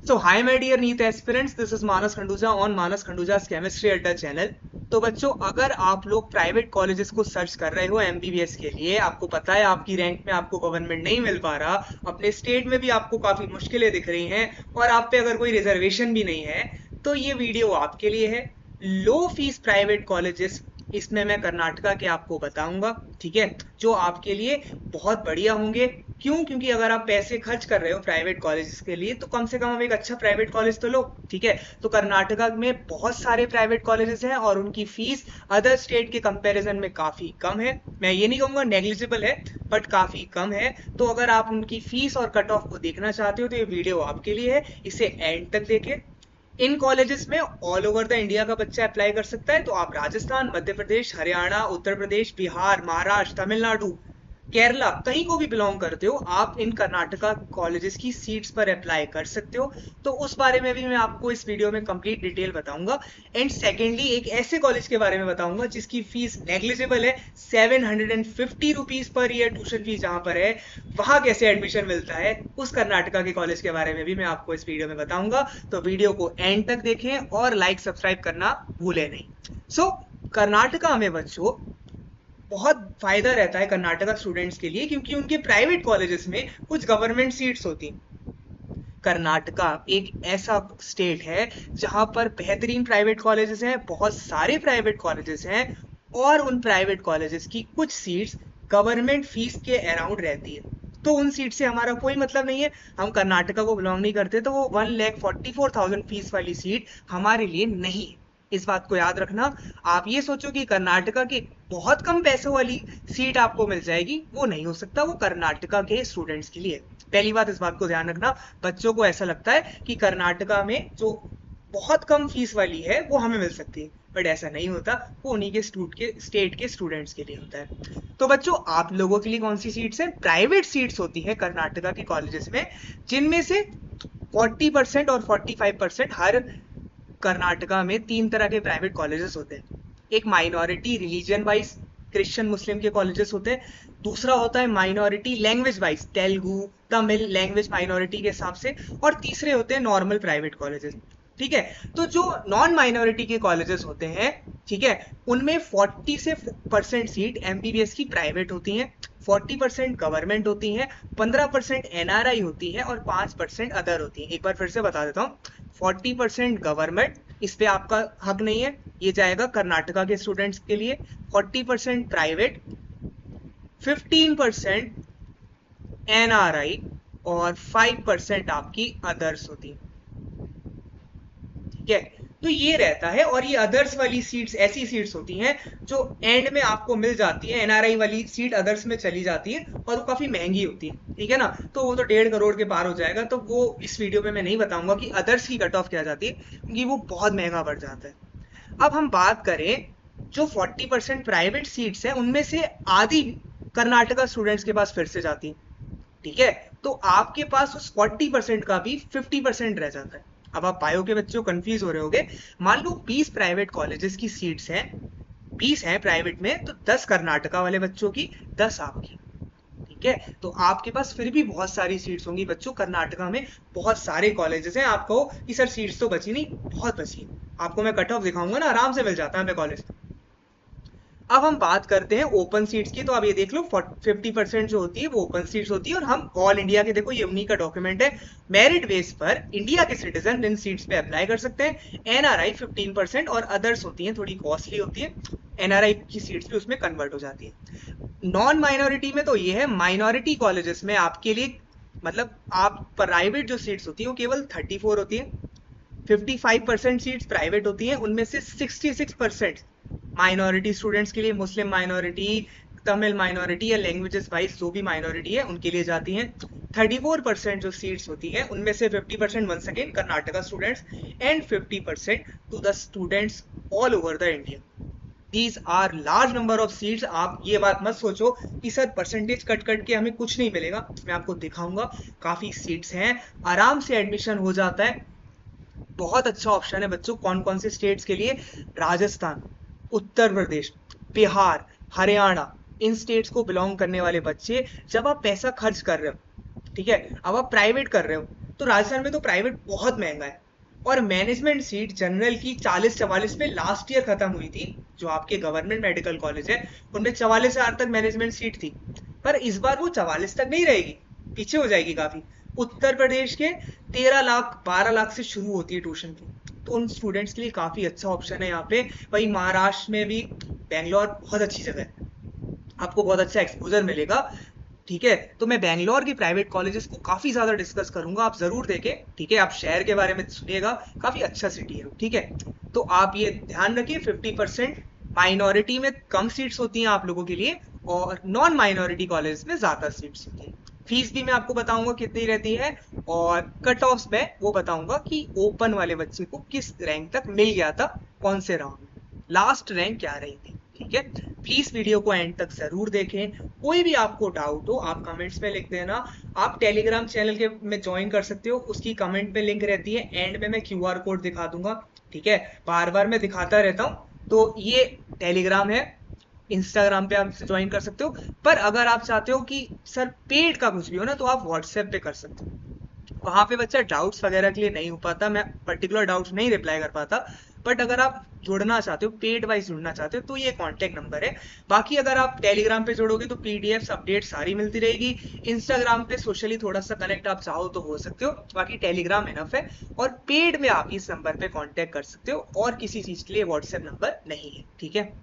So hi my dear NEET aspirants, this is Manas Khanduja on Manas Khanduja's Chemistry Adda channel। तो बच्चों, अगर आप लोग private colleges को सर्च कर रहे हो एमबीबीएस के लिए, आपको पता है आपकी रैंक में आपको गवर्नमेंट नहीं मिल पा रहा, अपने स्टेट में भी आपको काफी मुश्किलें दिख रही हैं और आप पे अगर कोई रिजर्वेशन भी नहीं है, तो ये वीडियो आपके लिए है। लो फीस प्राइवेट कॉलेजेस, इसमें मैं कर्नाटका के आपको बताऊंगा, ठीक है, जो आपके लिए बहुत बढ़िया होंगे। क्यों? क्योंकि अगर आप पैसे खर्च कर रहे हो प्राइवेट कॉलेजेस के लिए, तो कम से कम एक अच्छा प्राइवेट कॉलेज तो लो, ठीक है। तो कर्नाटका में बहुत सारे प्राइवेट कॉलेजेस हैं और उनकी फीस अदर स्टेट के कंपैरिजन में काफी कम है। मैं ये नहीं कहूंगा नेग्लिजिबल है, बट काफी कम है। तो अगर आप उनकी फीस और कट ऑफ को देखना चाहते हो, तो ये वीडियो आपके लिए है, इसे एंड तक देखें। इन कॉलेजेस में ऑल ओवर द इंडिया का बच्चा अप्लाई कर सकता है। तो आप राजस्थान, मध्य प्रदेश, हरियाणा, उत्तर प्रदेश, बिहार, महाराष्ट्र, तमिलनाडु, केरला, कहीं को भी बिलोंग करते हो, आप इन कर्नाटका कॉलेजेस की सीट्स पर अप्लाई कर सकते हो। तो उस बारे में भी मैं आपको इस वीडियो में कंप्लीट डिटेल बताऊंगा। एंड सेकेंडली, एक ऐसे कॉलेज के बारे में बताऊंगा जिसकी फीस नेग्लिजिबल है, 750 rupees per year tuition fees जहां पर है, वहां कैसे एडमिशन मिलता है, उस कर्नाटका के कॉलेज के बारे में भी मैं आपको इस वीडियो में बताऊंगा। तो वीडियो को एंड तक देखें और लाइक सब्सक्राइब करना भूलें नहीं। कर्नाटका में बच्चों बहुत फायदा रहता है कर्नाटका स्टूडेंट्स के लिए, क्योंकि उनके प्राइवेट कॉलेजेस में कुछ गवर्नमेंट सीट्स होती हैं। कर्नाटका एक ऐसा स्टेट है जहां पर बेहतरीन प्राइवेट कॉलेजेस हैं, बहुत सारे प्राइवेट कॉलेजेस हैं, और उन प्राइवेट कॉलेजेस की कुछ सीट्स गवर्नमेंट फीस के अराउंड रहती है। तो उन सीट से हमारा कोई मतलब नहीं है, हम कर्नाटका को बिलोंग नहीं करते, तो वो 1,44,000 फीस वाली सीट हमारे लिए नहीं है। इस बात को याद रखना। आप ये सोचो कि कर्नाटका की बहुत कम पैसों वाली सीट आपको मिल जाएगी, वो नहीं हो सकता, वो कर्नाटका के स्टूडेंट्स के लिए। पहली बात, इस बात को ध्यान रखना। बच्चों को ऐसा लगता है कि कर्नाटका में जो बहुत कम फीस वाली है वो हमें मिल सकती है, बट ऐसा नहीं होता, वो उन्हीं के स्टेट के स्टूडेंट्स के लिए होता है। तो बच्चों, आप लोगों के लिए कौन सी सीट्स हैं? प्राइवेट सीट्स होती है कर्नाटका के कॉलेजेस में, जिनमें से 40% और 45% हर कर्नाटका में तीन तरह के प्राइवेट कॉलेजेस होते हैं। एक minority religion wise Christian Muslim के कॉलेजेस होते हैं। दूसरा होता है minority language wise, Telugu Tamil language minority के हिसाब से। और तीसरे होते हैं नॉर्मल प्राइवेट कॉलेजेस, ठीक है। तो जो नॉन माइनॉरिटी के कॉलेजेस होते हैं, ठीक है, उनमें 40 से % सीट एमबीबीएस की प्राइवेट होती हैं, 40% गवर्नमेंट होती हैं, 15% एनआरआई होती है और 5% अदर होती है। एक बार फिर से बता देता हूँ, 40% गवर्नमेंट, इस पे आपका हक नहीं है, ये जाएगा कर्नाटका के स्टूडेंट्स के लिए। 40% प्राइवेट, 15% एनआरआई और 5% आपकी अदर्स होती है, ठीक है। तो ये रहता है, और ये अदर्स वाली सीट्स ऐसी सीट्स होती हैं जो एंड में आपको मिल जाती है। एनआरआई वाली सीट अदर्स में चली जाती है और वो काफी महंगी होती है, ठीक है ना। तो वो तो 1.5 करोड़ के पार हो जाएगा, तो वो इस वीडियो में मैं नहीं बताऊंगा कि अदर्स की कट ऑफ क्या जाती है, क्योंकि वो बहुत महंगा पड़ जाता है। अब हम बात करें, जो 40% प्राइवेट सीट्स हैं, उनमें से आधी कर्नाटका स्टूडेंट्स के पास फिर से जाती है, ठीक है। तो आपके पास उस 40% का भी 50% रह जाता है। अब आप बायो के बच्चों कंफ्यूज हो रहे होगे। मान लो 20 प्राइवेट कॉलेजेस की सीट्स हैं, 20 हैं प्राइवेट में, तो 10 कर्नाटका वाले बच्चों की, 10 आपकी, ठीक है। तो आपके पास फिर भी बहुत सारी सीट्स होंगी बच्चों। कर्नाटका में बहुत सारे कॉलेजेस हैं, आप कहो कि सर सीट्स तो बची नहीं, बहुत बची। आपको मैं कट ऑफ दिखाऊंगा ना, आराम से मिल जाता है हमें कॉलेज। अब हम बात करते हैं ओपन सीट्स की। तो आप ये देख लो, 50% जो होती है वो ओपन सीट्स होती है, और हम ऑल इंडिया के, देखो ये उन्हीं का डॉक्यूमेंट है, मेरिट बेस पर इंडिया के सिटीजन इन सीट्स पे अप्लाई कर सकते हैं। एनआरआई 15% और अदर्स होती हैं, थोड़ी कॉस्टली होती है, एनआरआई की सीट्स भी उसमें कन्वर्ट हो जाती है। नॉन माइनॉरिटी में तो ये है, माइनॉरिटी कॉलेजेस में आपके लिए, मतलब आप प्राइवेट जो सीट्स होती है वो केवल 34 होती है। 55% सीट्स प्राइवेट होती हैं, उनमें से 66% माइनॉरिटी स्टूडेंट्स के लिए, मुस्लिम माइनॉरिटी, तमिल माइनॉरिटी या लैंग्वेजेस वाइज जो भी माइनॉरिटी है उनके लिए जाती हैं। 34% जो सीट्स होती हैं, उनमें से 50% once again Karnataka students and 50% to the students all over the India. These are large number of seats. आप ये बात मत सोचो कि सर परसेंटेज कट कट के हमें कुछ नहीं मिलेगा, मैं आपको दिखाऊंगा, काफी सीट्स हैं, आराम से एडमिशन हो जाता है। बहुत अच्छा ऑप्शन है बच्चों। कौन कौन से स्टेट्स के लिए? राजस्थान, उत्तर प्रदेश, बिहार, हरियाणा, इन स्टेट्स को बिलोंग करने वाले बच्चे, जब आप पैसा खर्च कर रहे हो, ठीक है, अब आप प्राइवेट कर रहे हो, तो राजस्थान में तो प्राइवेट बहुत महंगा है। और मैनेजमेंट सीट जनरल की 40-44 में लास्ट ईयर खत्म हुई थी। जो आपके गवर्नमेंट मेडिकल कॉलेज है उनमें 44,000 तक मैनेजमेंट सीट थी, पर इस बार वो 44 तक नहीं रहेगी, पीछे हो जाएगी काफी। उत्तर प्रदेश के 13 लाख 12 लाख से शुरू होती है ट्यूशन की, तो उन स्टूडेंट्स के लिए काफी अच्छा ऑप्शन है यहाँ पे। वही महाराष्ट्र में भी बेंगलोर बहुत अच्छी जगह है, आपको बहुत अच्छा एक्सपोजर मिलेगा। ठीक है, तो मैं बेंगलोर की प्राइवेट कॉलेजेस को काफी ज्यादा डिस्कस करूंगा, आप जरूर देखें। ठीक है, आप शहर के बारे में सुनिएगा, काफी अच्छा सिटी है। ठीक है, तो आप ये ध्यान रखिए 50% माइनॉरिटी में कम सीट्स होती हैं आप लोगों के लिए, और नॉन माइनॉरिटी कॉलेज में ज्यादा सीट्स होती हैं। फीस भी मैं आपको बताऊंगा कितनी रहती है, और कट ऑफ में वो बताऊंगा कि ओपन वाले बच्चे को किस रैंक तक मिल गया था, कौन से राउंड में लास्ट रैंक क्या रही थी। ठीक है, प्लीज वीडियो को एंड तक जरूर देखें। कोई भी आपको डाउट हो आप कमेंट्स में लिख देना। आप टेलीग्राम चैनल के में ज्वाइन कर सकते हो, उसकी कमेंट में लिंक रहती है, एंड में मैं QR कोड दिखा दूंगा। ठीक है, बार बार मैं दिखाता रहता हूँ। तो ये टेलीग्राम है, इंस्टाग्राम पे आप ज्वाइन कर सकते हो। पर अगर आप चाहते हो कि सर पेड का कुछ भी हो ना, तो आप व्हाट्सएप पे कर सकते हो। वहां पे बच्चा डाउट्स वगैरह के लिए नहीं हो पाता, मैं पर्टिकुलर डाउट्स नहीं रिप्लाई कर पाता। बट अगर आप जुड़ना चाहते हो, पेड वाइज जुड़ना चाहते हो, तो ये कांटेक्ट नंबर है। बाकी अगर आप टेलीग्राम पे जुड़ोगे तो पीडीएफ्स अपडेट सारी मिलती रहेगी। इंस्टाग्राम पे सोशली थोड़ा सा कनेक्ट आप चाहो तो हो सकते हो, बाकी टेलीग्राम इनफ है। और पेड में आप इस नंबर पे कांटेक्ट कर सकते हो, और किसी चीज के लिए व्हाट्सएप नंबर नहीं है। ठीक है,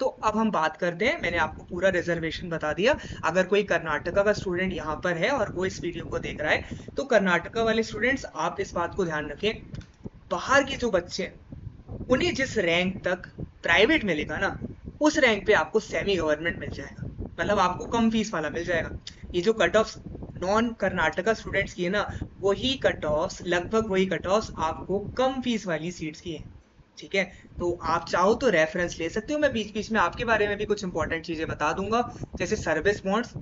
तो अब हम बात करते हैं, मैंने आपको पूरा रिजर्वेशन बता दिया। अगर कोई कर्नाटका का स्टूडेंट यहाँ पर है और वो इस वीडियो को देख रहा है, तो कर्नाटका वाले स्टूडेंट्स आप इस बात को ध्यान रखें, बाहर के जो बच्चे हैं उन्हें जिस रैंक तक प्राइवेट मिलेगा ना, उस रैंक पे आपको सेमी गवर्नमेंट मिल जाएगा, मतलब आपको कम फीस वाला मिल जाएगा। ये जो cut off non Karnataka students की है ना, वही कट ऑफ, लगभग वही कट ऑफ आपको कम फीस वाली सीट्स की है। ठीक है, तो आप चाहो तो रेफरेंस ले सकते हो। मैं बीच बीच में आपके बारे में भी कुछ इंपॉर्टेंट चीजें बता दूंगा, जैसे सर्विस बॉन्ड्स।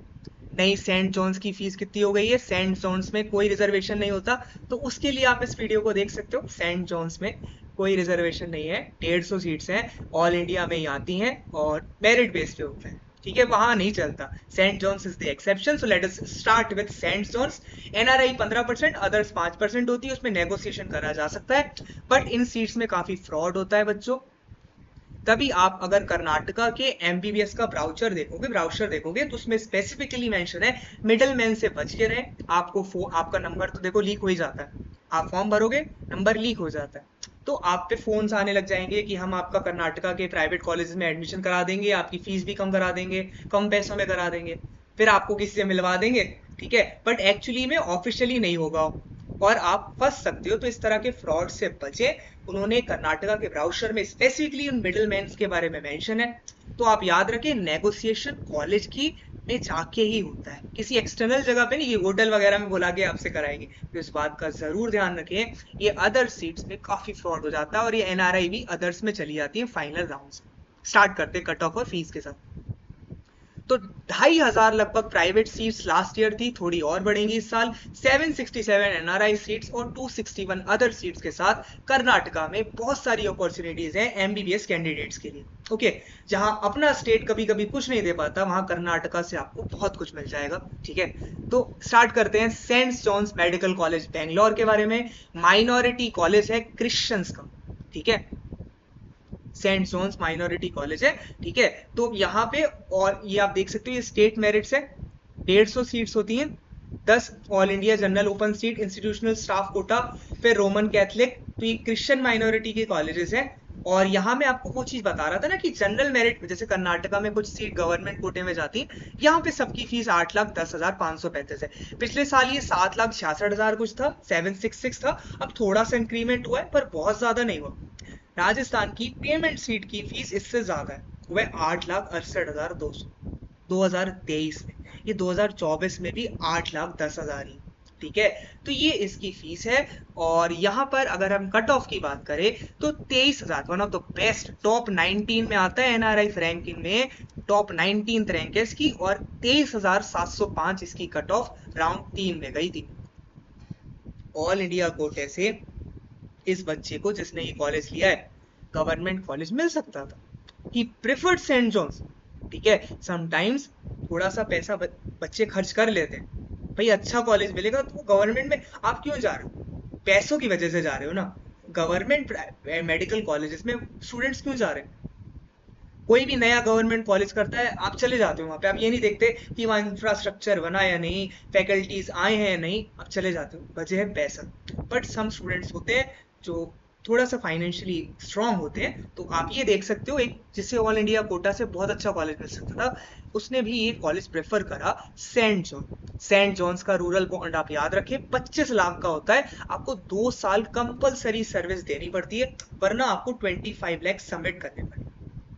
नई सेंट जॉन्स की फीस कितनी हो गई है, सेंट जॉन्स में कोई रिजर्वेशन नहीं होता, तो उसके लिए आप इस वीडियो को देख सकते हो। सेंट जॉन्स में कोई रिजर्वेशन नहीं है, 150 सीट्स हैं, ऑल इंडिया में ही आती हैं और मेरिट बेस पे होते हैं। ठीक है, वहां नहीं चलता, Saint John's is the exception. So let us start with Saint John's. NRI 15%, others 5% होती है, उसमें नेगोशिएशन करा जा सकता है, बट इन सीट्स में काफी फ्रॉड होता है बच्चों। तभी आप अगर कर्नाटका के एमबीबीएस का ब्राउचर देखोगे तो उसमें स्पेसिफिकली मेंशन है मिडल मैन से बच के रहें। आपका नंबर तो देखो लीक हो ही जाता है, आप फॉर्म भरोगे नंबर लीक हो जाता है, तो आप पे फोन्स आने लग जाएंगे कि हम आपका कर्नाटका के प्राइवेट कॉलेज में एडमिशन करा देंगे, आपकी फीस भी कम करा देंगे, कम पैसों में करा देंगे, फिर आपको किसी से मिलवा देंगे। ठीक है, बट एक्चुअली में ऑफिशियली नहीं होगा और आप फंस सकते हो, तो इस तरह के फ्रॉड से बचे। उन्होंने कर्नाटका के ब्राउचर में स्पेसिफिकली उन मिडिल मैन के बारे में मेंशन है, तो आप याद रखें नेगोशिएशन कॉलेज की में जाके ही होता है, किसी एक्सटर्नल जगह पे नहीं, ये होटल वगैरह में बुला के आपसे कराएंगे। तो इस बात का जरूर ध्यान रखें, ये अदर सीट्स में काफी फ्रॉड हो जाता है, और ये एनआरआई भी अदर्स में चली जाती है फाइनल राउंड। स्टार्ट करते कट ऑफ और फीस के साथ। तो 2,500 लगभग प्राइवेट सीट्स लास्ट ईयर थी, थोड़ी और बढ़ेंगी इस साल। 767 एनआरआई सीट्स और 261 अदर सीट्स के साथ कर्नाटका में बहुत सारी अपॉर्चुनिटीज हैं एमबीबीएस कैंडिडेट्स के लिए। ओके, जहां अपना स्टेट कभी कभी कुछ नहीं दे पाता, वहां कर्नाटका से आपको बहुत कुछ मिल जाएगा। ठीक है, तो स्टार्ट करते हैं Saint John's medical college Bangalore के बारे में। माइनॉरिटी कॉलेज है क्रिश्चियंस का। ठीक है, सेंट जॉन्स माइनॉरिटी कॉलेज है। ठीक है, तो यहाँ पे, और ये आप देख सकते हो, ये स्टेट मेरिट्स है, 150 सीट्स होती हैं, 10 all India general open seat, institutional staff quota, फिर रोमन कैथलिक। तो ये क्रिश्चियन माइनॉरिटी के कॉलेजेस हैं। और यहाँ मैं आपको वो चीज बता रहा था ना कि जनरल मेरिट में जैसे कर्नाटका में कुछ सीट गवर्नमेंट कोटे में जाती है, यहाँ पे सबकी फीस 8,10,535 है। पिछले साल ये 7,66,000 कुछ था, 766 था, अब थोड़ा सा इंक्रीमेंट हुआ है पर बहुत ज्यादा नहीं हुआ। राजस्थान की पेमेंट सीट की फीस इससे ज्यादा है, वह 8,68,200 2023 में। ये 2024 में भी 8,10,000 ही। ठीक है, तो ये इसकी फीस है। और यहाँ पर अगर हम कट ऑफ की बात करें तो 23,000, one of the best, top 19 में आता है एनआरआई रैंकिंग में, टॉप 19 रैंक है इसकी, और 23,705 इसकी कट ऑफ राउंड 3 में गई थी। ऑल इंडिया कोटे से इस बच्चे को, जिसने ये कॉलेज लिया है, गवर्नमेंट कॉलेज मिल सकता था। ही प्रेफर्ड सेंट जॉन्स। ठीक है, समटाइम्स थोड़ा सा पैसा बच्चे खर्च कर लेते हैं, भाई अच्छा कॉलेज मिलेगा तो गवर्नमेंट में आप क्यों जा रहे हो? पैसों की वजह से जा रहे हो ना। गवर्नमेंट मेडिकल कॉलेजेस में स्टूडेंट्स क्यों जा रहे हैं? कोई भी नया गवर्नमेंट कॉलेज करता है आप चले जाते हो वहां पे, आप ये नहीं देखते कि वहाँ इंफ्रास्ट्रक्चर बना या नहीं, फैकल्टीज आए हैं या नहीं, आप चले जाते हो, वजह है पैसा। बट सम स्टूडेंट्स होते हैं जो थोड़ा सा फाइनेंशियली स्ट्रांग होते हैं, तो आप ये देख सकते हो, एक जिसे ऑल इंडिया कोटा से बहुत अच्छा कॉलेज मिल सकता था, उसने भी ये कॉलेज प्रेफर करा, सेंट जॉन। सेंट जॉन्स का रूरल बॉन्ड आप याद रखें 25 लाख का होता है, आपको 2 साल कंपलसरी सर्विस देनी पड़ती है, वरना आपको 25 लाख सबमिट करने पड़े।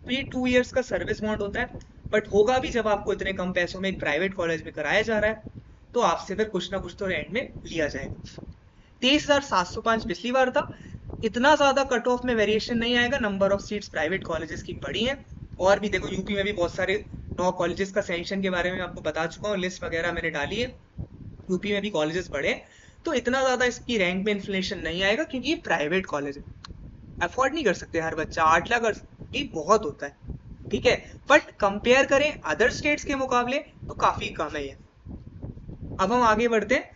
तो ये 2 इयर्स का सर्विस बॉन्ड होता है, बट होगा भी जब आपको इतने कम पैसों में एक प्राइवेट कॉलेज में कराया जा रहा है, तो आपसे फिर कुछ ना कुछ तो रेंट में लिया जाएगा। 23,705 पिछली बार था, इतना ज्यादा कट ऑफ में वेरिएशन नहीं आएगा, number of seats private colleges की बढ़ी हैं। और भी देखो यूपी में भी बहुत सारे 9 कॉलेजेस का सेंक्शन के बारे में आपको बता चुका हूँ, लिस्ट वगैरह मैंने डाली है, यूपी में भी कॉलेजेस बढ़े, तो इतना ज्यादा इसकी रैंक में इन्फ्लेशन नहीं आएगा, क्योंकि ये प्राइवेट कॉलेज है, अफोर्ड नहीं कर सकते हर बच्चा, 8 लाख भी बहुत होता है, ठीक है। बट कंपेयर करें अदर स्टेट्स के मुकाबले तो काफी कम है ये। अब हम आगे बढ़ते हैं,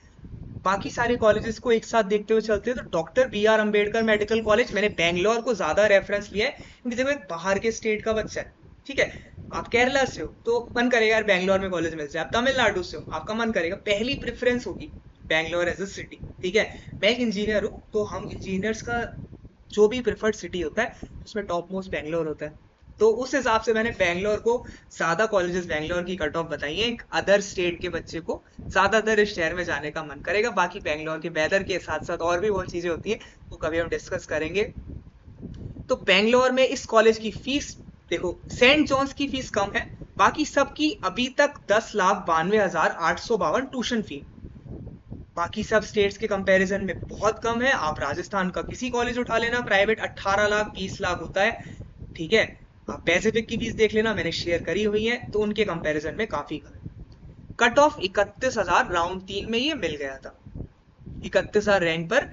बाकी सारे कॉलेजेस को एक साथ देखते हुए चलते हैं। तो doctor B R Ambedkar medical college, मैंने बेंगलोर को ज्यादा रेफरेंस लिया है क्योंकि देखो एक बाहर के स्टेट का बच्चा है, ठीक है। आप केरला से हो तो मन करेगा यार बेंगलोर में कॉलेज मिल जाए, आप तमिलनाडु से हो आपका मन करेगा, पहली प्रेफरेंस होगी बेंगलोर एज अ सिटी, ठीक है। मैं एक इंजीनियर हूँ, तो हम इंजीनियर्स का जो भी प्रेफर्ड सिटी होता है उसमें टॉप मोस्ट बेंगलोर होता है, तो उस हिसाब से मैंने बेंगलोर को ज्यादा कॉलेजेस, बेंगलोर की कट ऑफ बताई है। एक अदर स्टेट के बच्चे को ज्यादातर इस शहर में जाने का मन करेगा, बाकी बेंगलोर के वेदर के साथ साथ और भी बहुत चीजें होती है, वो कभी हम डिस्कस करेंगे। तो बेंगलोर में इस कॉलेज की फीस देखो, सेंट जॉन्स की फीस कम है, बाकी सबकी अभी तक 10,92,852 ट्यूशन फी, बाकी सब स्टेट्स के कंपैरिजन में बहुत कम है। आप राजस्थान का किसी कॉलेज उठा लेना प्राइवेट, 18 लाख 20 लाख होता है, ठीक है। आप पैसिफिक की फीस देख लेना, मैंने शेयर करी हुई है, तो उनके कंपैरिजन में काफी कम है। कट ऑफ 31,000 राउंड 3 में ये मिल गया था। 31,000 रैंक पर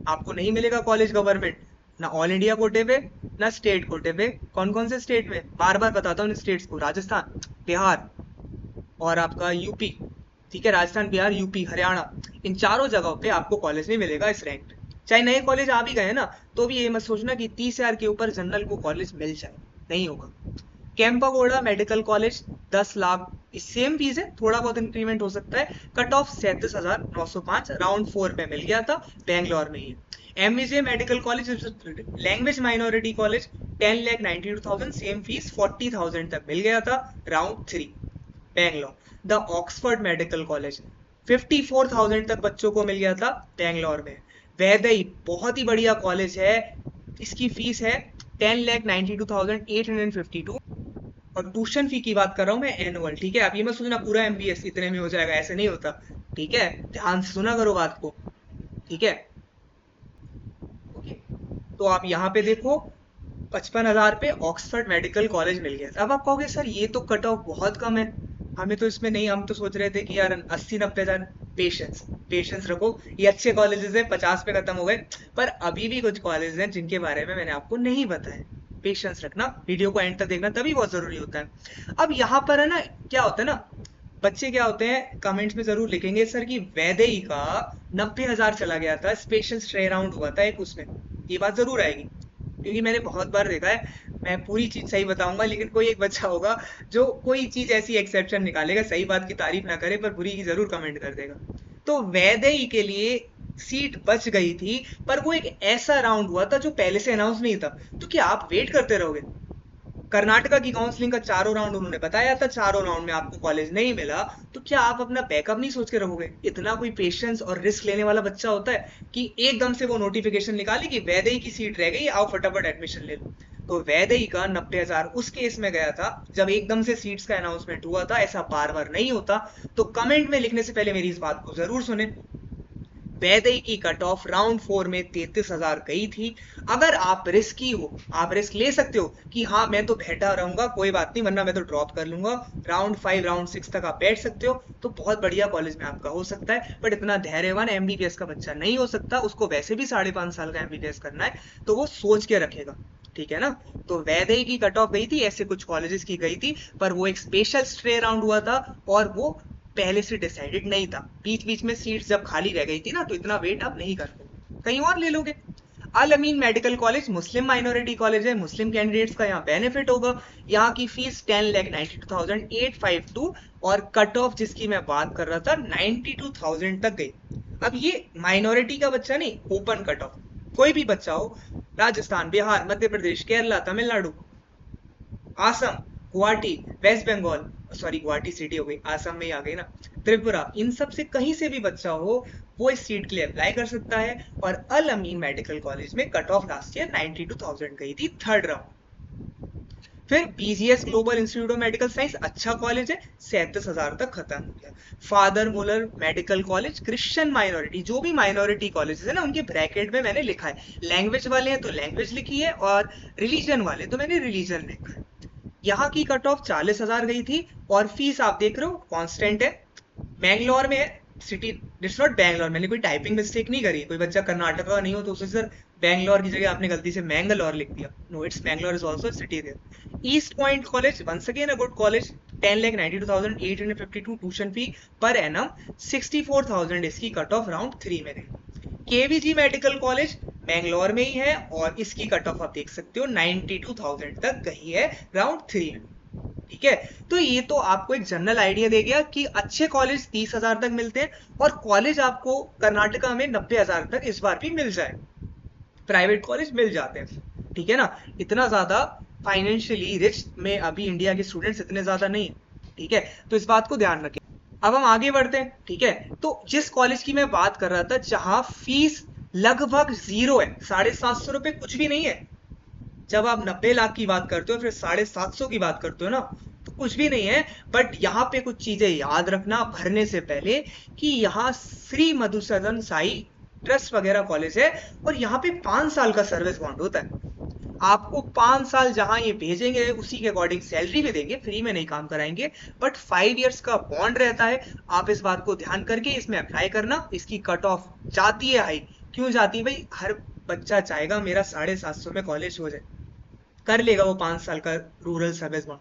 आपको नहीं मिलेगा कॉलेज गवर्नमेंट, ना ऑल इंडिया कोटे पे ना स्टेट कोटे पे। कौन कौन से स्टेट में, बार बार बताता हूँ स्टेट्स को, राजस्थान, बिहार और आपका यूपी, ठीक है। राजस्थान, बिहार, यूपी, हरियाणा, इन चारों जगहों पे आपको कॉलेज नहीं मिलेगा इस रैंक पे। चाहे नए कॉलेज आ भी गए ना, तो भी ये मत सोचना कि 30,000 के ऊपर जनरल को कॉलेज मिल जाए, नहीं होगा। Kempegowda medical college 10 lakh, same fees है, थोड़ा बहुत इंक्रीमेंट हो सकता है। कट ऑफ 37,905 राउंड 4 पे मिल गया था, बेंगलोर में ही। MVJ medical college language minority college 10,92,000, same fees 40,000 तक मिल गया था, round 3 Bangalore. The Oxford medical college 54,000 तक बच्चों को मिल गया था, बेंगलोर में। वैदई बहुत ही बढ़िया कॉलेज है, इसकी फीस है 10,92,852, और ट्यूशन फी की बात कर रहा हूं मैं एनुअल, ठीक है। आप ये मत सोचना पूरा एमबीएस इतने में हो जाएगा, ऐसे नहीं होता, ठीक है। ध्यान से सुना करो बात को, ठीक है। ओके, तो आप यहाँ पे देखो 55,000 पे ऑक्सफोर्ड मेडिकल कॉलेज मिल गया। अब आप कहोगे सर ये तो कट ऑफ बहुत कम है, हमें तो इसमें नहीं, हम तो सोच रहे थे कि यार 80-90,000। पेशेंस पेशेंस रखो, ये अच्छे कॉलेजेस है, 50 पे खत्म हो गए, पर अभी भी कुछ कॉलेज हैं जिनके बारे में मैंने आपको नहीं बताया। पेशेंस रखना, वीडियो को एंड तक देखना, तभी बहुत जरूरी होता है। अब यहाँ पर है ना, क्या होता है ना, बच्चे क्या होते हैं कमेंट्स में जरूर लिखेंगे सर कि वैदेही का 90,000 चला गया था, स्पेशल स्ट्रे राउंड हुआ था एक उसमें, ये बात जरूर आएगी, क्योंकि मैंने बहुत बार देखा है। मैं पूरी चीज सही बताऊंगा, लेकिन कोई एक बच्चा होगा जो कोई चीज ऐसी एक्सेप्शन निकालेगा, सही बात की तारीफ ना करे पर बुरी की जरूर कमेंट कर देगा। तो वैदेही के लिए सीट बच गई थी, पर वो एक ऐसा राउंड हुआ था जो पहले से अनाउंस नहीं था, तो क्या आप वेट करते रहोगे? कर्नाटका की काउंसलिंग का चारों राउंड उन्होंने बताया था, चारों राउंड में आपको कॉलेज नहीं मिला, तो क्या आप अपना बैकअप नहीं सोच के रहोगे? इतना कोई पेशेंस और रिस्क लेने वाला बच्चा होता है कि एकदम से वो नोटिफिकेशन निकाले कि वैदेही की सीट रह गई, आओ फटाफट एडमिशन ले लो। तो वैदेही का 90,000 उस केस में गया था जब एकदम से सीट्स का अनाउंसमेंट हुआ था, ऐसा बार बार नहीं होता। तो कमेंट में लिखने से पहले मेरी इस बात को जरूर सुने, वैदेही की कट ऑफ राउंड 4 में 33,000 गई थी। अगर आप रिस्की हो, आप रिस्क ले सकते हो कि हाँ मैं तो बैठा रहूंगा, कोई बात नहीं, वरना मैं तो ड्रॉप कर लूंगा, राउंड 5 राउंड 6 तक आप बैठ सकते हो, तो बहुत बढ़िया कॉलेज में आपका हो सकता है। बट इतना धैर्यवान एमबीबीएस का बच्चा नहीं हो सकता, उसको वैसे भी 5.5 साल का एमबीबीएस करना है, तो वो सोच के रखेगा, ठीक है ना। तो वैदेही की कट ऑफ गई थी, ऐसे कुछ कॉलेजेस की गई थी, पर वो एक स्पेशल स्ट्रे राउंड हुआ था, और वो पहले से डिसाइडेड नहीं था। बीच बीच में सीट्स जब खाली रह गई थी ना, तो इतना वेट आप नहीं करते, कहीं और ले लोगे। Al Ameen medical college Muslim minority college है, मुस्लिम कैंडिडेट्स का यहाँ बेनिफिट होगा। यहाँ की फीस 10,92,852 और कट ऑफ जिसकी मैं बात कर रहा था 92,000 तक गई। अब ये माइनॉरिटी का बच्चा नहीं, ओपन कट ऑफ, कोई भी बच्चा हो, Rajasthan, Bihar, Madhya Pradesh, Kerala, Tamil Nadu, Assam, Guwahati, west Bengal, sorry Guwahati city हो गई, आसम में ही आ गई ना, त्रिपुरा, इन सब से कहीं से भी बच्चा हो वो इस सीट के लिए अप्लाई कर सकता है। और अल अमीन मेडिकल कॉलेज में कट ऑफ लास्ट ईयर 92,000 गई थी, थर्ड राउंड। फिर BGS global institute of medical science, अच्छा कॉलेज है, 37,000 तक खत्म हो गया। फादर मुलर मेडिकल कॉलेज, क्रिश्चियन माइनॉरिटी, जो भी माइनॉरिटी कॉलेजेस है ना उनके ब्रैकेट में मैंने लिखा है, लैंग्वेज वाले हैं तो लैंग्वेज लिखी है, और रिलीजन वाले तो मैंने रिलीजन लिखा है। यहाँ की कट ऑफ 40,000 गई थी, और फीस आप देख रहे हो कांस्टेंट है। बैंगलोर में है सिटी, इट्स नॉट बैंगलोर, मैंने कोई टाइपिंग मिस्टेक नहीं करी, कोई बच्चा कर्नाटक का नहीं हो तो उसे सर बैंगलोर की जगह आपने गलती से मैंगलोर लिख दिया, no, it's Bangalore is also city there. East point college, once again a good college, 10,92,852 tuition fee per annum, 64,000 इसकी कट ऑफ राउंड 3 में गई। केवीजी मेडिकल कॉलेज बैंगलोर में ही है, और इसकी कट ऑफ आप देख सकते हो 92,000 तक गई है राउंड 3 में। ठीक है, तो ये तो आपको एक जनरल आइडिया दे गया कि अच्छे कॉलेज 30,000 तक मिलते हैं, और कॉलेज आपको कर्नाटका में 90,000 तक इस बार भी मिल जाए, प्राइवेट कॉलेज मिल जाते हैं। ठीक है ना, इतना ज्यादा फाइनेंशियली रिच में अभी इंडिया के स्टूडेंट्स इतने ज्यादा नहीं है। ठीक है, तो इस बात को ध्यान रखें। अब हम आगे बढ़ते हैं। ठीक है, तो जिस कॉलेज की मैं बात कर रहा था जहां फीस लगभग 0 है, 750 रुपए कुछ भी नहीं है। जब आप 90 लाख की बात करते हो, फिर 750 की बात करते हो ना, तो कुछ भी नहीं है। बट यहाँ पे कुछ चीजें याद रखना भरने से पहले, कि यहाँ श्री मधुसूदन साई ट्रस्ट वगैरह कॉलेज है, और यहाँ पे 5 साल का सर्विस बॉन्ड होता है। आपको 5 साल जहां ये भेजेंगे उसी के अकॉर्डिंग सैलरी भी देंगे, फ्री में नहीं काम कराएंगे, बट 5 इयर्स का बॉन्ड रहता है। आप इस बात को ध्यान करके इसमें अप्लाई करना। इसकी कट ऑफ जाती है हाई, क्यों जाती है भाई, हर बच्चा चाहेगा मेरा 750 में कॉलेज हो जाए, कर लेगा वो 5 साल का rural service bond.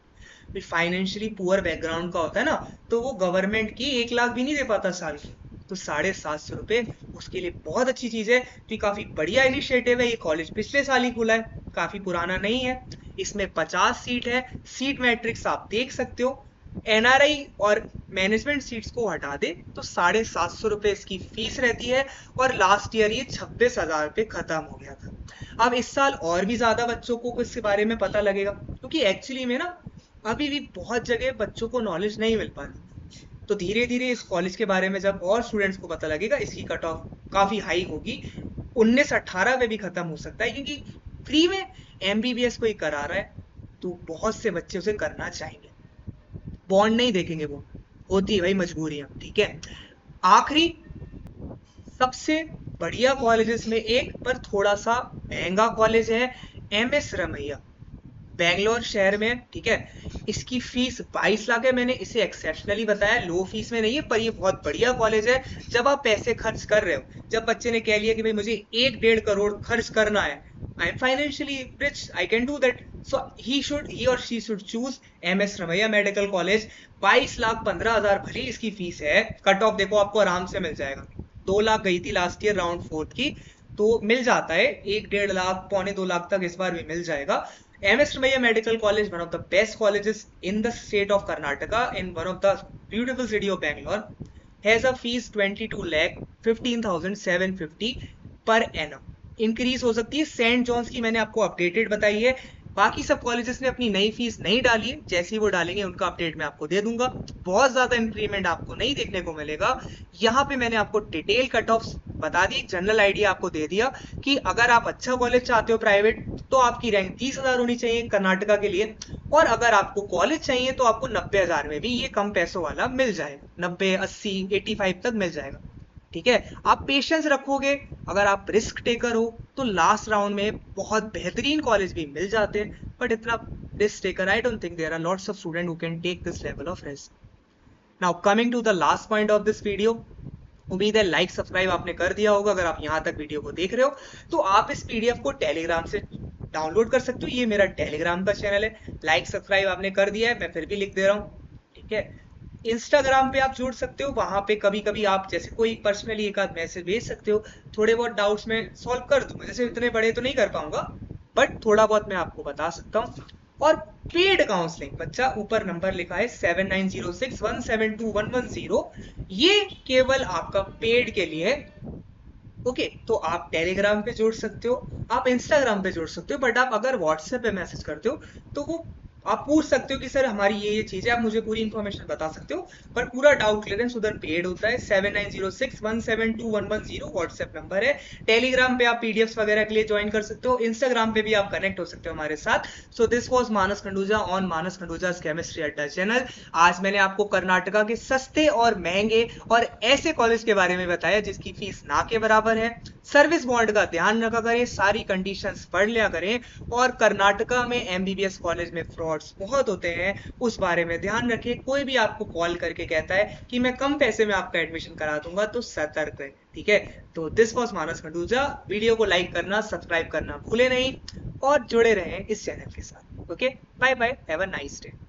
Financially poor background का होता है ना, तो वो गवर्नमेंट की 1 लाख भी नहीं दे पाता साल की, तो 750 रुपए उसके लिए बहुत अच्छी चीज है। तो काफी बढ़िया इनिशिएटिव है। ये कॉलेज पिछले साल ही खुला है, काफी पुराना नहीं है। इसमें 50 सीट है, सीट मैट्रिक्स आप देख सकते हो। एनआरआई और मैनेजमेंट सीट्स को हटा दे तो 750 रुपए इसकी फीस रहती है, और लास्ट ईयर ये 26,000 पे खत्म हो गया था। अब इस साल और भी ज्यादा बच्चों को इसके बारे में पता लगेगा, क्योंकि एक्चुअली में ना अभी भी बहुत जगह बच्चों को नॉलेज नहीं मिल पा रही। तो धीरे धीरे इस कॉलेज के बारे में जब और स्टूडेंट्स को पता लगेगा, इसकी कट ऑफ काफी हाई होगी, 19-18 में भी खत्म हो सकता है, क्योंकि फ्री में एमबीबीएस कोई करा रहा है तो बहुत से बच्चे उसे करना चाहेंगे, बॉन्ड नहीं देखेंगे, वो होती है भाई मजबूरियां। ठीक है, आखिरी सबसे बढ़िया कॉलेजेस में एक पर थोड़ा सा महंगा कॉलेज है, एमएस रमैया, बैंगलोर शहर में। ठीक है, इसकी फीस 22 लाख है। मैंने इसे एक्सेप्शनली बताया, लो फीस में नहीं है, पर ये बहुत बढ़िया कॉलेज है। जब आप पैसे खर्च कर रहे हो, जब बच्चे ने कह लिया कि भाई मुझे 1-1.5 करोड़ खर्च करना है, I am financially rich, I can do that, so ही और she should choose MS Ramaiah medical college. 22,15,000 भली इसकी फीस है, कट ऑफ देखो आपको आराम से मिल जाएगा। 2 लाख गई थी लास्ट ईयर राउंड 4 की, तो मिल जाता है 1-1.5 लाख, 1.25-2 लाख तक इस बार भी मिल जाएगा। MS Ramaiah Medical College, one of the best colleges in the state of Karnataka, in one of the beautiful city of Bangalore, has a fees 22 lakh 15,750 per annum. Increase हो सकती है। सेंट जॉन्स की मैंने आपको updated बताई है, बाकी सब कॉलेजेस ने अपनी नई फीस नहीं डाली है, जैसे ही वो डालेंगे उनका अपडेट मैं आपको दे दूंगा। बहुत ज्यादा इंक्रीमेंट आपको नहीं देखने को मिलेगा। यहाँ पे मैंने आपको डिटेल कट ऑफ बता दी, जनरल आइडिया आपको दे दिया कि अगर आप अच्छा कॉलेज चाहते हो प्राइवेट, तो आपकी रैंक 30,000 होनी चाहिए कर्नाटका के लिए, और अगर आपको कॉलेज चाहिए तो आपको 90,000 में भी ये कम पैसों वाला मिल जाएगा, 90, 80, 85 तक मिल जाएगा। ठीक है, आप पेशेंस रखोगे, अगर आप रिस्क टेकर हो तो लास्ट राउंड में बहुत बेहतरीन कॉलेज भी मिल जाते हैं, बट इतना risk taker I don't think there are lots of student who can take this level of risk. Now coming to the last point of this video, उम्मीद है लाइक सब्सक्राइब आपने कर दिया होगा। अगर आप यहाँ तक वीडियो को देख रहे हो तो आप इस पीडीएफ को टेलीग्राम से डाउनलोड कर सकते हो, ये मेरा टेलीग्राम का चैनल है। लाइक सब्सक्राइब आपने कर दिया है, मैं फिर भी लिख दे रहा हूँ। ठीक है, इंस्टाग्राम पे आप जुड़ सकते हो, वहां पे कभी कभी आप जैसे कोई पर्सनली एक आध मैसेज भेज सकते हो, थोड़े बहुत डाउट्स मैं सॉल्व कर दूंगा, जैसे इतने बड़े तो नहीं कर पाऊंगा बट थोड़ा बहुत मैं आपको बता सकता हूँ। और पेड काउंसलिंग, बच्चा ऊपर नंबर लिखा है 7906172110, ये केवल आपका पेड के लिए है। ओके, तो आप टेलीग्राम पे जुड़ सकते हो, आप इंस्टाग्राम पे जुड़ सकते हो, बट आप अगर व्हाट्सएप पे मैसेज करते हो तो वो आप पूछ सकते हो कि सर हमारी ये चीज है, आप मुझे पूरी इन्फॉर्मेशन बता सकते हो, पर पूरा डाउट क्लियरेंस उधर पेड होता है। 7906172110 व्हाट्सएप नंबर है। टेलीग्राम पे आप पीडीएफ्स वगैरह के लिए ज्वाइन कर सकते हो, इंस्टाग्राम पे भी आप कनेक्ट हो सकते हो हमारे साथ। So this was Manas Khanduja on Manas Khanduja's chemistry Adda channel. आज मैंने आपको कर्नाटका के सस्ते और महंगे और ऐसे कॉलेज के बारे में बताया जिसकी फीस ना के बराबर है। सर्विस बॉन्ड का ध्यान रखा करें, सारी कंडीशंस पढ़ लिया करें, और कर्नाटका में एमबीबीएस कॉलेज में फ्रॉड्स बहुत होते हैं, उस बारे में ध्यान रखें। कोई भी आपको कॉल करके कहता है कि मैं कम पैसे में आपका एडमिशन करा दूंगा तो सतर्क रहें, ठीक है। तो this was Manas Khanduja. Video को लाइक करना, सब्सक्राइब करना भूले नहीं, और जुड़े रहें इस चैनल के साथ। Okay, bye bye, have a nice day.